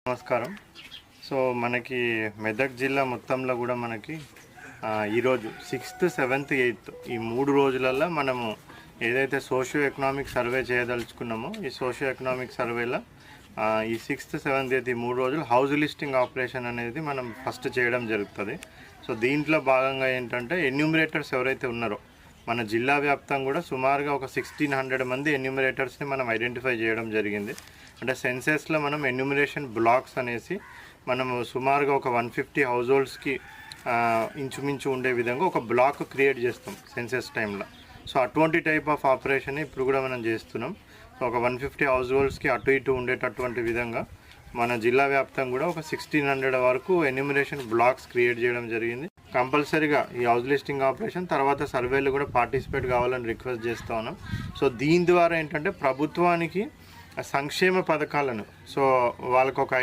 నమస్కారం. సో మనకి మెదక్ జిల్లా మొత్తంలో కూడా మనకి ఈరోజు 6th, 7th, 8th ఈ 3 రోజులలో మనము ఏదైతే సోషియో ఎకనామిక్ సర్వే చేయదలుచుకున్నామో ఈ సోషియో ఎకనామిక్ సర్వేలో ఈ 6th, 7th, 8th ఈ 3 రోజులు హౌస్ లిస్టింగ్ ఆపరేషన్ అనేది మనం ఫస్ట్ చేయడం జరుగుతుంది. సో దీంట్లో భాగంగా ఏంటంటే ఎన్యూమరేటర్స్ ఎవరైతే ఉన్నారో మన జిల్లా వ్యాప్తంగా కూడా సుమారుగా ఒక 1600 మంది ఎన్యూమరేటర్స్ని మనం ఐడెంటిఫై చేయడం జరిగింది. అంటే సెన్సెస్లో మనం ఎన్యూమరేషన్ బ్లాక్స్ అనేసి మనము సుమారుగా ఒక 150 హౌస్ హోల్డ్స్కి ఇంచుమించు ఉండే విధంగా ఒక బ్లాక్ క్రియేట్ చేస్తాం సెన్సెస్ టైంలో. సో అటువంటి టైప్ ఆఫ్ ఆపరేషన్ ఇప్పుడు కూడా మనం చేస్తున్నాం. సో ఒక 150 హౌస్ హోల్డ్స్కి అటు ఇటు ఉండేటటువంటి విధంగా మన జిల్లా వ్యాప్తంగా కూడా ఒక 1600 వరకు ఎన్యూమరేషన్ బ్లాక్స్ క్రియేట్ చేయడం జరిగింది. కంపల్సరీగా ఈ హౌస్ లిస్టింగ్ ఆపరేషన్ తర్వాత సర్వేలు కూడా పార్టిసిపేట్ కావాలని రిక్వెస్ట్ చేస్తూ ఉన్నాం. సో దీని ద్వారా ఏంటంటే ప్రభుత్వానికి సంక్షేమ పథకాలను సో వాళ్ళకు ఒక